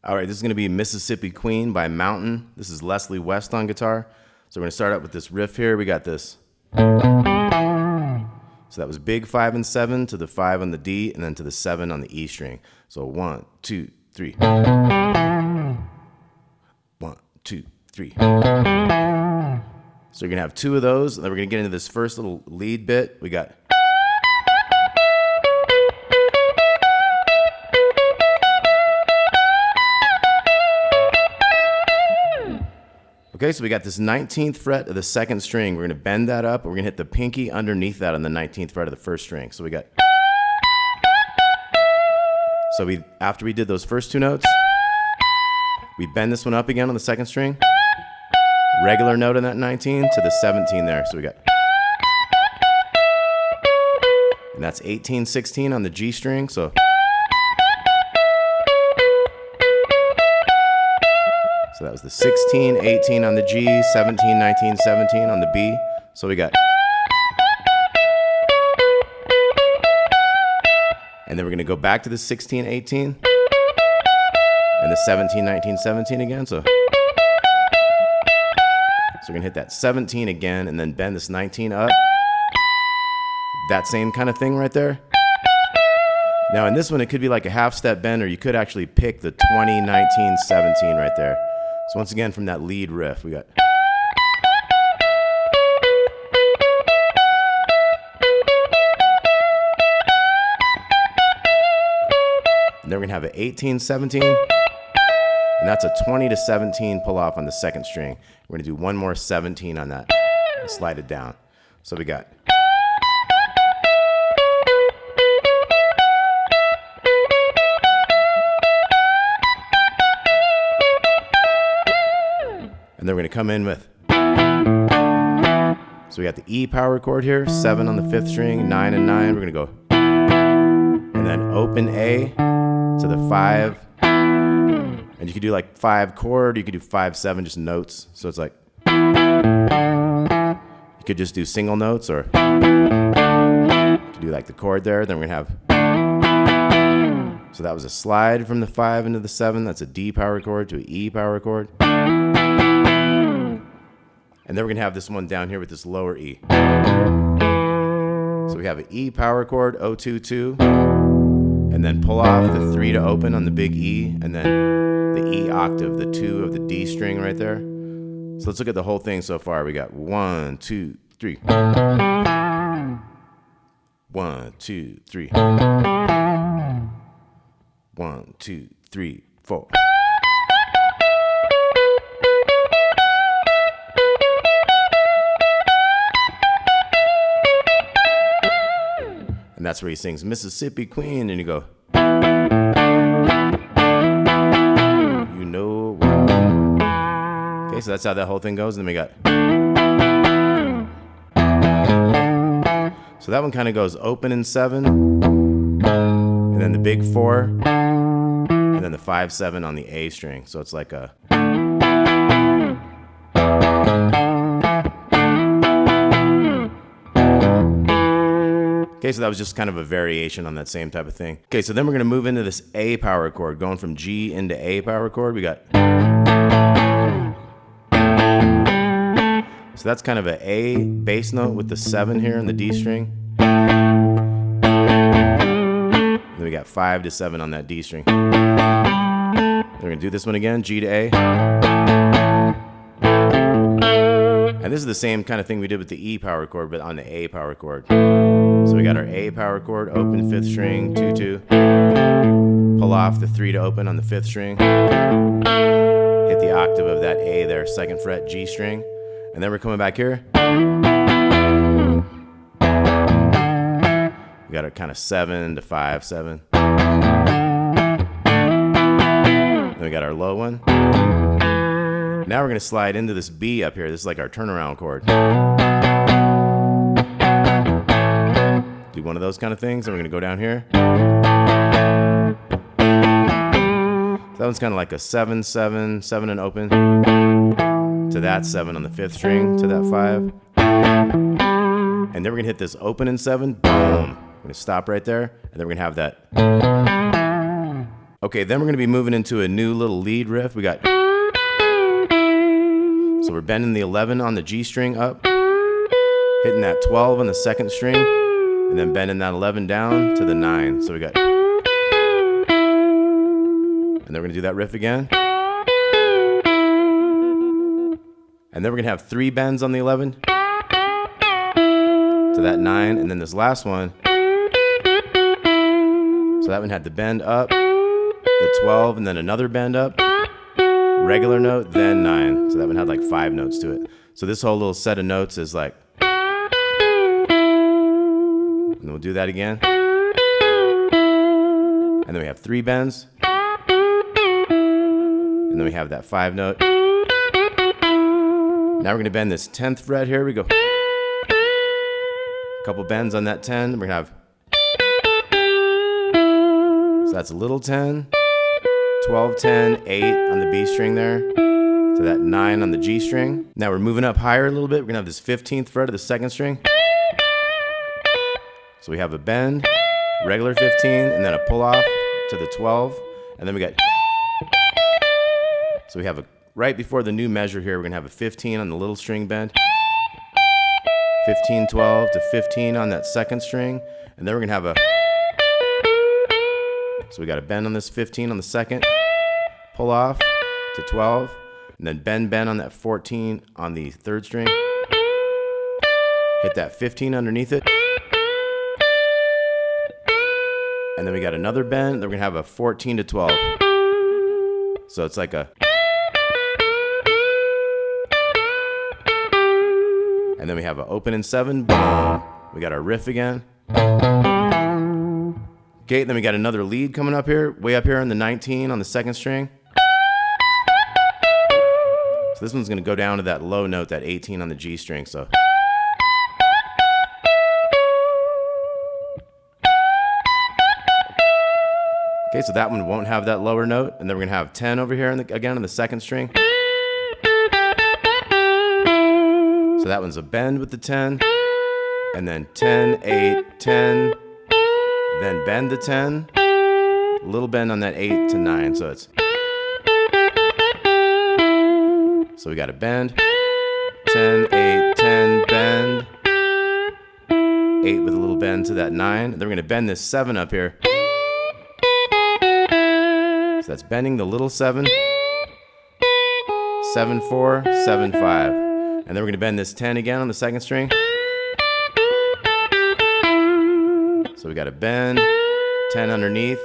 All right, this is going to be Mississippi Queen by Mountain. This is Leslie West on guitar. So we're going to start out with this riff here. We got this. So that was big 5 and 7 to the 5 on the D and then to the 7 on the E string. So 1, 2, 3. 1, 2, 3. So you're going to have 2 of those, and then we're going to get into this first little lead bit. We got. Okay, so we got this 19th fret of the 2nd string. We're going to bend that up, and we're going to hit the pinky underneath that on the 19th fret of the 1st string. So we got. So after we did those first 2 notes, we bend this one up again on the 2nd string. Regular note on that 19 to the 17 there. So we got. And that's 18, 16 on the G string. So that was the 16, 18 on the G, 17, 19, 17 on the B. So we got. And then we're going to go back to the 16, 18. And the 17, 19, 17 again. So we're going to hit that 17 again and then bend this 19 up. That same kind of thing right there. Now in this one, it could be like a half step bend, or you could actually pick the 20, 19, 17 right there. So once again, from that lead riff, we got. And then we're gonna have an 18, 17, and that's a 20 to 17 pull off on the 2nd string. We're gonna do one more 17 on that and slide it down. So we got. And then we're going to come in with. So we got the E power chord here, 7 on the 5th string, 9 and 9. We're going to go. And then open A to the 5. And you could do like 5 chord, you could do 5, 7, just notes. So it's like. You could just do single notes, or you could do like the chord there. Then we're going to have. So that was a slide from the 5 into the 7. That's a D power chord to an E power chord. And then we're going to have this one down here with this lower E. So we have an E power chord, O2, and then pull off the 3 to open on the big E, and then the E octave, the 2 of the D string right there. So let's look at the whole thing so far. We got 1, 2, 3. 1, 2, 3. 1, 2, 3, 4. And that's where he sings Mississippi Queen, and you go. You know what? Okay, so that's how that whole thing goes. And then we got. So that one kind of goes open in 7, and then the big 4, and then the 5, 7 on the A string. So it's like a. Okay, so that was just kind of a variation on that same type of thing. Okay, so then we're going to move into this A power chord, going from G into A power chord. We got. So that's kind of an A bass note with the 7 here in the D string. Then we got 5 to 7 on that D string. Then we're going to do this one again, G to A. And this is the same kind of thing we did with the E power chord, but on the A power chord. So we got our A power chord, open 5th string, 2, 2. Pull off the 3 to open on the 5th string. Hit the octave of that A there, 2nd fret, G string. And then we're coming back here. We got our kind of 7 to 5, 7. Then we got our low one. Now we're going to slide into this B up here. This is like our turnaround chord. Do one of those kind of things, and we're going to go down here. So that one's kind of like a 7, 7, 7 and open to that 7 on the 5th string to that 5. And then we're going to hit this open in 7. Boom. We're going to stop right there, and then we're going to have that Okay, then we're gonna be moving into a new little lead riff. We got, so we're bending the 11 on the G string up, hitting that 12 on the second string, and then bending that 11 down to the 9. So we got, and then we're gonna do that riff again. And then we're gonna have 3 bends on the 11 to that 9, and then this last one, so that one had the bend up, the 12, and then another bend up, regular note, then 9. So that one had like 5 notes to it. So this whole little set of notes is like, and then we'll do that again. And then we have 3 bends, and then we have that 5 note. Now we're gonna bend this 10th fret here. We go, a couple bends on that 10. We're gonna have, so that's a little 10, 12, 10, 8 on the B string there, to that 9 on the G string. Now we're moving up higher a little bit. We're gonna have this 15th fret of the second string. So we have a bend, regular 15, and then a pull off to the 12, and then we got, so we have a, right before the new measure here, we're gonna have a 15 on the little string bend, 15, 12 to 15 on that second string, and then we're gonna have a, so we got a bend on this 15 on the second, pull off to 12, and then bend on that 14 on the third string, hit that 15 underneath it, and then we got another bend, then we're gonna have a 14 to 12. So it's like a, and then we have an open in 7, boom. We got our riff again. Okay, then we got another lead coming up here, way up here on the 19 on the second string. So this one's gonna go down to that low note, that 18 on the G string, so. Okay, so that one won't have that lower note, and then we're gonna have 10 over here again on the second string. So that one's a bend with the 10, and then 10, 8, 10, then bend the 10, a little bend on that 8 to 9, so it's, so we got a bend, 10, 8, 10, bend, 8 with a little bend to that 9, and then we're gonna bend this 7 up here. So that's bending the little 7, 7, 4, 7, 5. And then we're gonna bend this 10 again on the second string. So we got a bend, 10 underneath.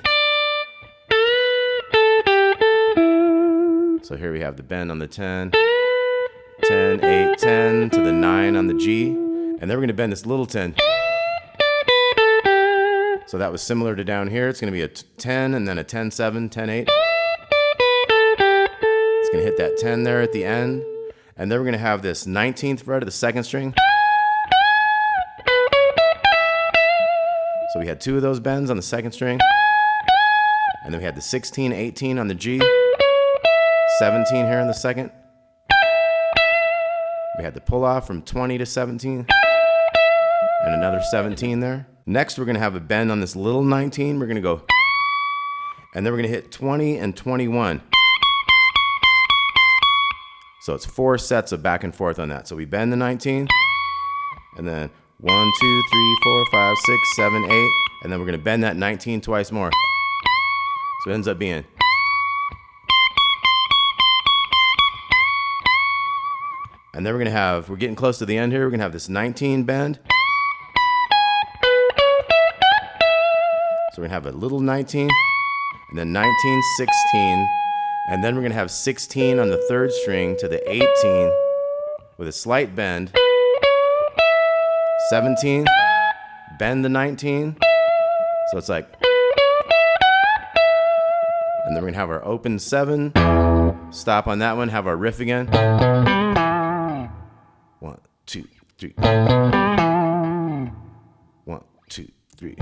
So here we have the bend on the 10, 10, 8, 10 to the 9 on the G. And then we're gonna bend this little 10. So that was similar to down here. It's gonna be a 10 and then a 10, 7, 10, 8. It's gonna hit that 10 there at the end. And then we're gonna have this 19th fret of the second string. So we had 2 of those bends on the second string. And then we had the 16, 18 on the G. 17 here on the second. We had the pull off from 20 to 17. And another 17 there. Next, we're gonna have a bend on this little 19. We're gonna go, and then we're gonna hit 20 and 21. So it's 4 sets of back and forth on that. So we bend the 19, and then 1, 2, 3, 4, 5, 6, 7, 8, and then we're gonna bend that 19 twice more. So it ends up being, and then we're gonna have, we're getting close to the end here, we're gonna have this 19 bend. So we're gonna have a little 19, and then 19, 16, and then we're gonna have 16 on the third string to the 18 with a slight bend. 17, bend the 19. So it's like, and then we're gonna have our open 7, stop on that one, have our riff again. 1, 2, 3. 1, 2, 3.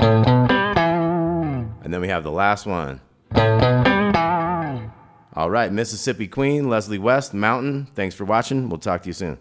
And then we have the last one. All right, Mississippi Queen, Leslie West, Mountain. Thanks for watching. We'll talk to you soon.